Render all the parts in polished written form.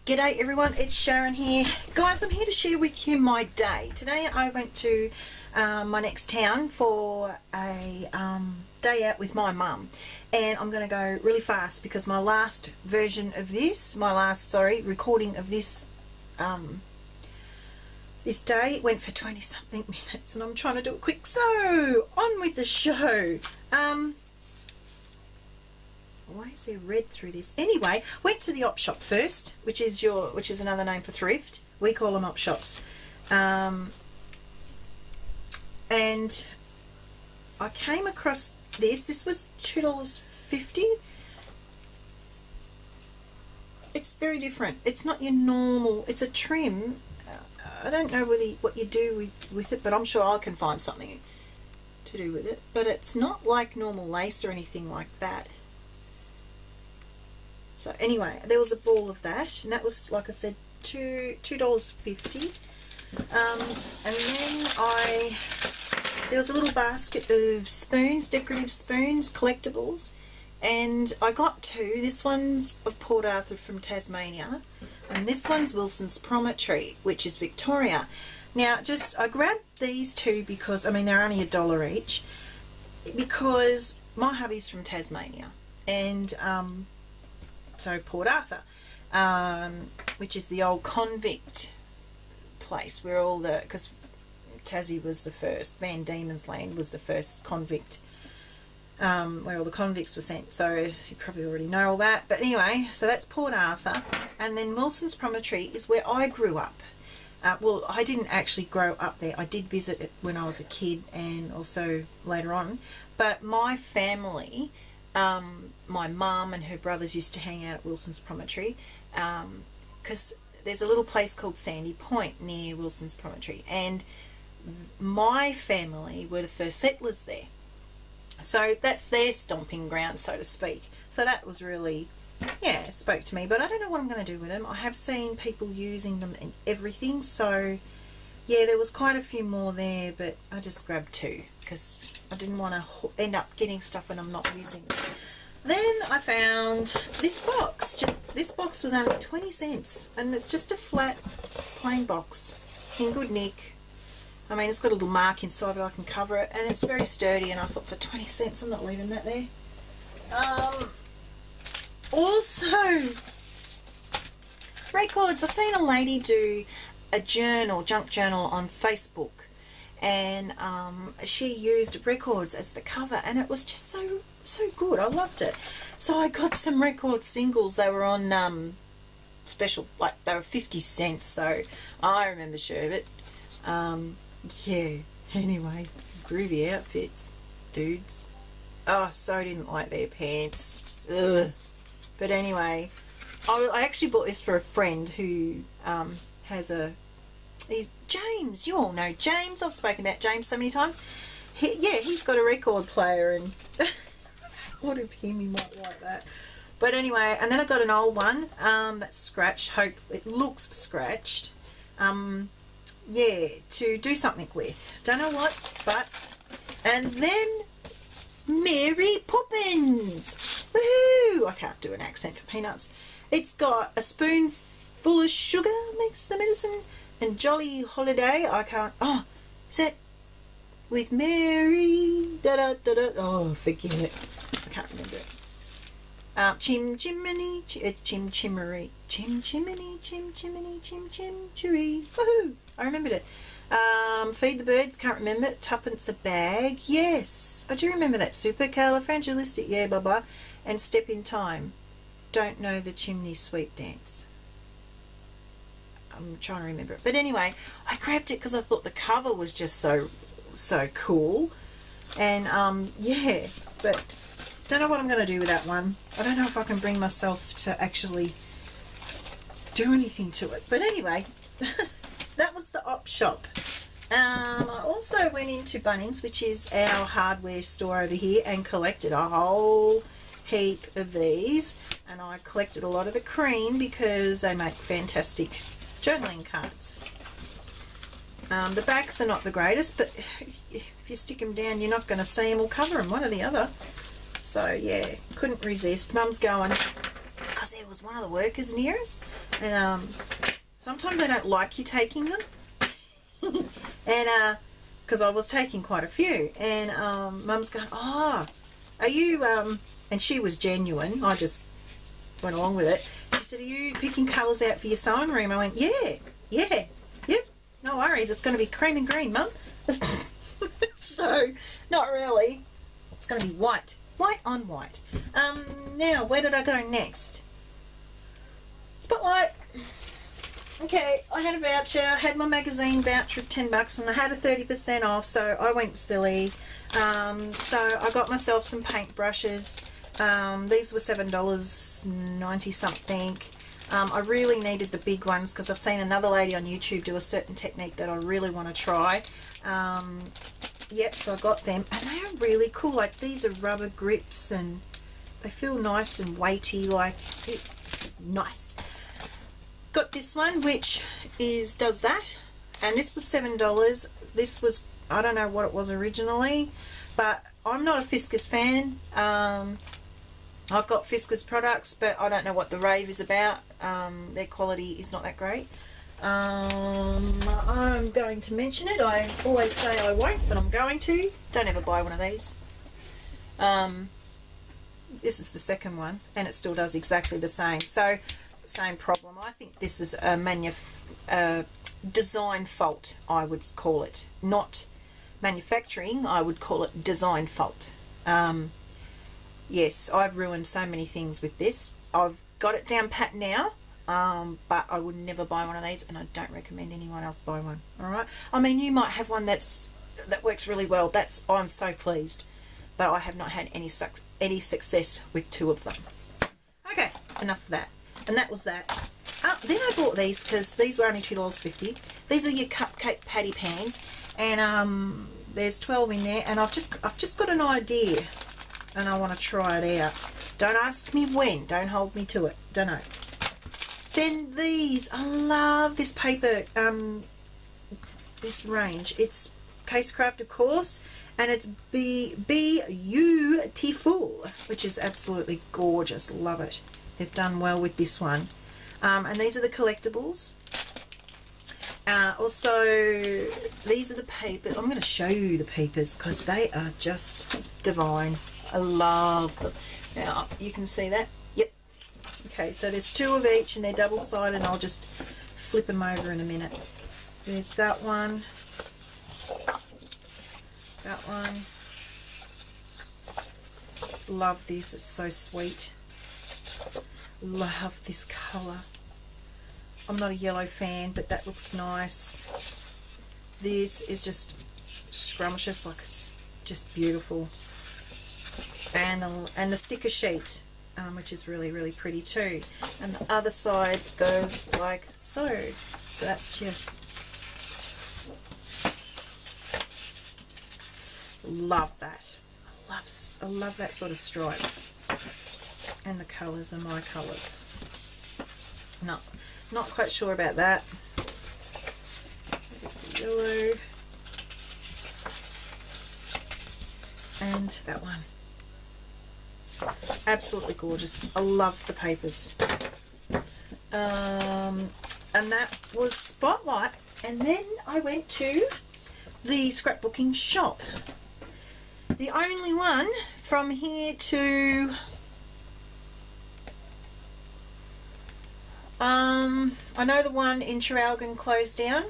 G'day everyone, it's Sharon here. Guys, I'm here to share with you my day. Today I went to my next town for a day out with my mum, and I'm going to go really fast because my last version of this, recording of this this day went for 20 something minutes, and I'm trying to do it quick. So on with the show. Why is there red through this? Anyway, went to the op shop first, which is another name for thrift. We call them op shops. And I came across this. This was $2.50. It's very different. It's not your normal. It's a trim. I don't know what you do with it, but I'm sure I can find something to do with it. But it's not like normal lace or anything like that. So anyway, there was a ball of that, and that was, like I said, $2.50. And then there was a little basket of spoons, decorative spoons, collectibles, and I got two. This one's of Port Arthur from Tasmania, and this one's Wilson's Promontory, which is Victoria. Now, I grabbed these two because, I mean, they're only $1 each, because my hubby's from Tasmania, and so Port Arthur, which is the old convict place where because Tassie was the first, Van Diemen's Land was the first convict, where all the convicts were sent. So you probably already know all that. But anyway, so that's Port Arthur. And then Wilson's Promontory is where I grew up. Well, I didn't actually grow up there. I did visit it when I was a kid and also later on. But my family, my mum and her brothers used to hang out at Wilson's Promontory, because there's a little place called Sandy Point near Wilson's Promontory, and my family were the first settlers there. So that's their stomping ground, so to speak. So that was really, yeah, spoke to me. But I don't know what I'm going to do with them. I have seen people using them in everything. So yeah, there was quite a few more there, but I just grabbed two because I didn't want to end up getting stuff and I'm not using it. Then I found this box. This box was only 20 cents, and it's just a flat, plain box in good nick. I mean, it's got a little mark inside, but I can cover it, and it's very sturdy. And I thought, for 20 cents, I'm not leaving that there. Also, records. I've seen a lady do a junk journal on Facebook, and she used records as the cover, and it was just so good. I loved it. So I got some record singles. They were on special, like they were 50 cents, so I remember Sherbet. Yeah, anyway, groovy outfits, dudes. Oh, so didn't like their pants. Ugh. But anyway, I actually bought this for a friend who he's James. You all know James. I've spoken about James so many times. He's got a record player, and thought of him, he might like that. But anyway, and then I got an old one that's scratched. Hope it looks scratched. Yeah, to do something with. Don't know what, but. And then Mary Poppins. Woohoo! I can't do an accent for peanuts. It's got a spoonful of sugar makes the medicine, and Jolly Holiday. I can't. Oh, is that with Mary? Da da da da. Oh, forget it. I can't remember it. Chim chimney. It's chim chimmery. Chim chimney. Chim chimney. Chim chim cheery. Woohoo! I remembered it. Feed the birds. Can't remember it. Tuppence a bag. Yes, I do remember that. Supercalifragilistic. Yeah, blah blah. And Step in Time. Don't know the chimney sweep dance. I'm trying to remember it. But anyway, I grabbed it because I thought the cover was just so cool. And yeah, but don't know what I'm going to do with that one. I don't know if I can bring myself to actually do anything to it. But anyway, that was the op shop. I also went into Bunnings, which is our hardware store over here, and collected a whole heap of these. And I collected a lot of the cream because they make fantastic journaling cards. The backs are not the greatest, but if you stick them down, you're not going to see them or cover them, one or the other. So yeah, couldn't resist. Mum's going, because there was one of the workers near us, and sometimes they don't like you taking them. And because I was taking quite a few, and Mum's going, oh, are you and she was genuine, I just went along with it. She said, are you picking colours out for your sewing room? I went, yep, no worries, it's going to be cream and green, Mum. So not really, it's going to be white on white. Now where did I go next? Spotlight. Okay, I had a voucher, I had my magazine voucher of $10 and I had a 30% off, so I went silly. So I got myself some paint brushes. These were $7.90 something. I really needed the big ones because I've seen another lady on YouTube do a certain technique that I really want to try. Yep, so I got them, and they are really cool. Like, these are rubber grips and they feel nice and weighty, like nice. Got this one which does that, and this was $7. This was, I don't know what it was originally, but I'm not a Fiskars fan. I've got Fiskars products, but I don't know what the rave is about. Their quality is not that great. I'm going to mention it. I always say I won't, but I'm going to. Don't ever buy one of these. This is the second one, and it still does exactly the same. So, same problem. I think this is a design fault, I would call it. Not manufacturing, I would call it design fault. Yes, I've ruined so many things with this. I've got it down pat now, but I would never buy one of these, and I don't recommend anyone else buy one. Alright, I mean, you might have one that works really well. I'm so pleased, but I have not had any success with two of them. Okay, enough of that. And that was that. Then I bought these because these were only $2.50. These are your cupcake patty pans, and there's 12 in there, and I've just got an idea, and I want to try it out. Don't ask me when. Don't hold me to it. Don't know. Then these, I love this paper, this range. It's Casecraft, of course, and it's beautiful, which is absolutely gorgeous. Love it. They've done well with this one. And these are the collectibles. Also, these are the papers. I'm going to show you the papers because they are just divine. I love them. Now, you can see that. Yep. Okay, so there's two of each, and they're double-sided, and I'll just flip them over in a minute. There's that one. That one. Love this. It's so sweet. Love this colour. I'm not a yellow fan, but that looks nice. This is just scrumptious, like it's just beautiful. And the sticker sheet, which is really, really pretty too. And the other side goes like so. So that's your... Love that. I love that sort of stripe. And the colours are my colours. Not quite sure about that. There's the yellow. And that one. Absolutely gorgeous. I love the papers. And that was Spotlight. And then I went to the scrapbooking shop. The only one from here to... I know the one in Traralgon closed down.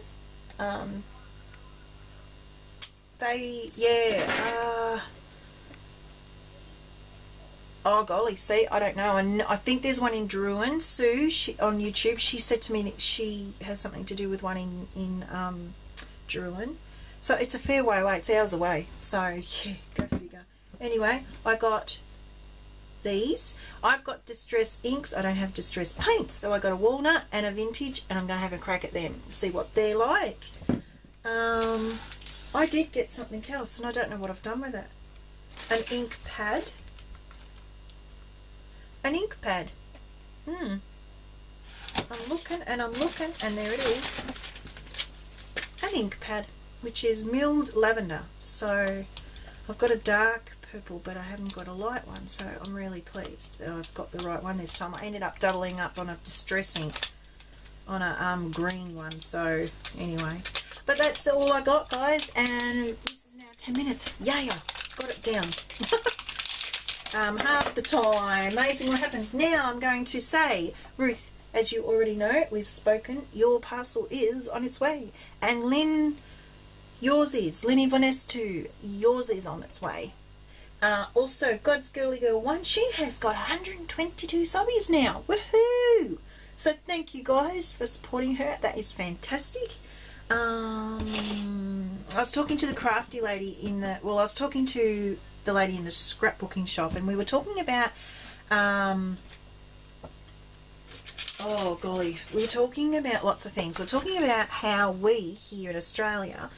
Oh golly, see, I don't know. And I think there's one in Druin. Sue, on YouTube, she said to me that she has something to do with one in Druin. So it's a fair way away. It's hours away. So yeah, go figure. Anyway, I got these. I've got distress inks. I don't have distress paints, so I got a walnut and a vintage, and I'm going to have a crack at them, see what they're like. I did get something else, and I don't know what I've done with it. An ink pad. An ink pad. I'm looking and I'm looking, and there it is. An ink pad, which is milled lavender. So I've got a dark purple, but I haven't got a light one, so I'm really pleased that I've got the right one this time. I ended up doubling up on a distress ink on a green one, so anyway. But that's all I got, guys, and this is now 10 minutes. Yeah, got it down. Half the time. Amazing what happens. Now I'm going to say, Ruth, as you already know, we've spoken, your parcel is on its way. And Lynn, yours is. Lynny Vanessa too, yours is on its way. Also, God's Girly Girl 1, she has got 122 subbies now. Woohoo! So thank you guys for supporting her. That is fantastic. I was talking to the crafty lady in the, well, I was talking to the lady in the scrapbooking shop, and we were talking about oh golly, we were talking about lots of things. We're talking about how we here in Australia,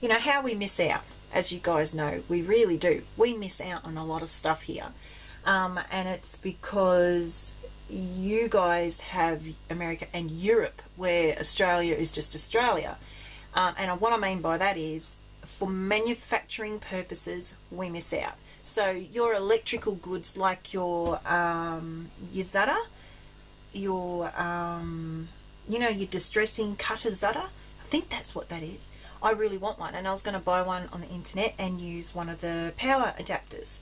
you know, how we miss out. As you guys know, we really do. We miss out on a lot of stuff here, and it's because you guys have America and Europe, where Australia is just Australia. And what I mean by that is, for manufacturing purposes, we miss out. So your electrical goods, like your Zada, your you know, your distressing cutter Zada, I think that's what that is. I really want one, and I was going to buy one on the internet and use one of the power adapters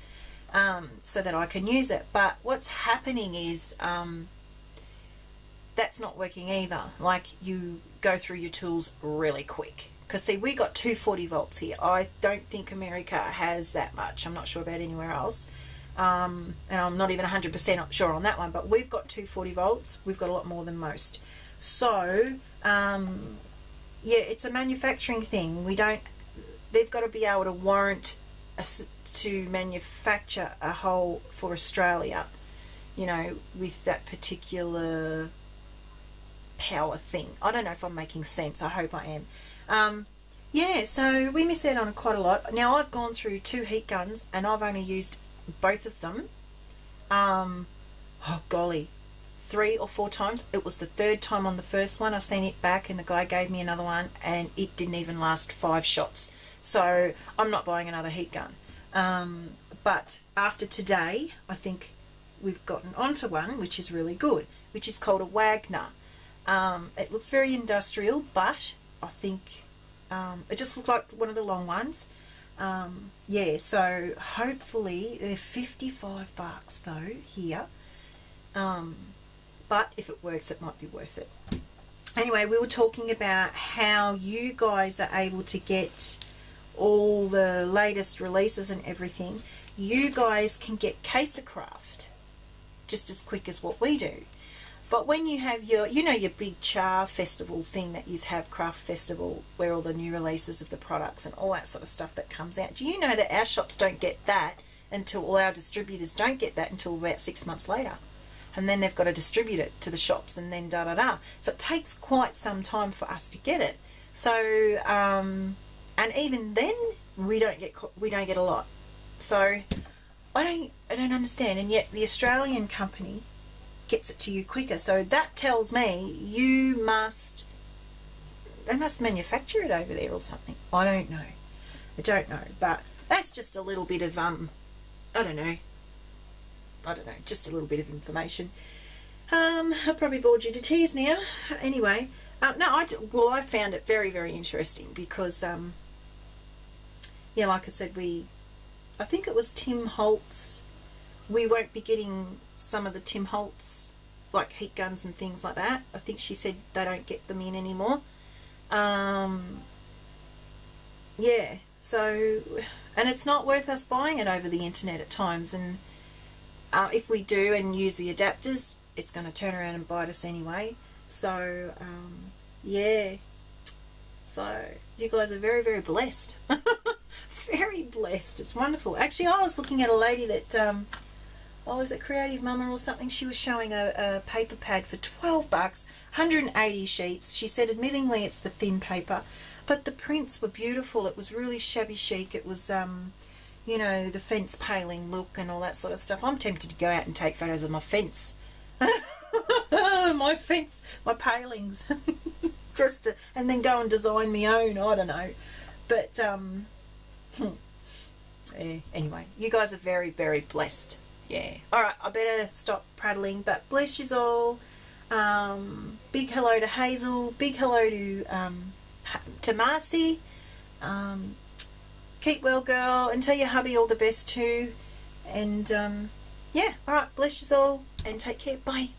so that I can use it. But what's happening is that's not working either. Like, you go through your tools really quick. Because see, we got 240 volts here. I don't think America has that much. I'm not sure about anywhere else. And I'm not even 100% sure on that one. But we've got 240 volts. We've got a lot more than most. So, yeah, it's a manufacturing thing. They've got to be able to warrant to manufacture a whole for Australia, you know, with that particular power thing. I don't know if I'm making sense. I hope I am. Yeah, so we miss out on quite a lot. Now, I've gone through 2 heat guns and I've only used both of them. Oh golly, 3 or 4 times. It was the 3rd time on the first one. I sent it back and the guy gave me another one, and it didn't even last 5 shots. So I'm not buying another heat gun. But after today, I think we've gotten onto one which is really good, which is called a Wagner. It looks very industrial, but I think it just looks like one of the long ones. Yeah, so hopefully they're 55 bucks though here. But if it works, it might be worth it. Anyway, we were talking about how you guys are able to get all the latest releases and everything. You guys can get Casercraft just as quick as what we do. But when you have your, you know, your big char festival thing that you have, craft festival, where all the new releases of the products and all that sort of stuff that comes out, do you know that our shops don't get that until, all our distributors don't get that until about 6 months later? And then they've got to distribute it to the shops, and then da-da-da. So it takes quite some time for us to get it. So, and even then, we don't get a lot. So I don't understand. And yet the Australian company gets it to you quicker. So that tells me they must manufacture it over there or something. I don't know. But that's just a little bit of I don't know, just a little bit of information. I probably bored you to tears now. Anyway, no, I found it very, very interesting because yeah, like I said, I think it was Tim Holtz. We won't be getting some of the Tim Holtz, like heat guns and things like that. I think she said they don't get them in anymore. Yeah, so, and it's not worth us buying it over the internet at times. And if we do and use the adapters, it's going to turn around and bite us anyway. So, yeah. So, you guys are very, very blessed. Very blessed. It's wonderful. Actually, I was looking at a lady that, was it Creative Mama or something? She was showing a paper pad for 12 bucks, 180 sheets. She said, admittingly, it's the thin paper, but the prints were beautiful. It was really shabby chic. It was, you know, the fence paling look and all that sort of stuff. I'm tempted to go out and take photos of my fence. My fence, my palings. and then go and design my own. I don't know. But, Anyway, you guys are very, very blessed. Yeah. All right, I better stop prattling, but bless you all. Big hello to Hazel. Big hello to Marcy. Keep well, girl, and tell your hubby all the best too. And yeah, all right, bless you all, and take care. Bye.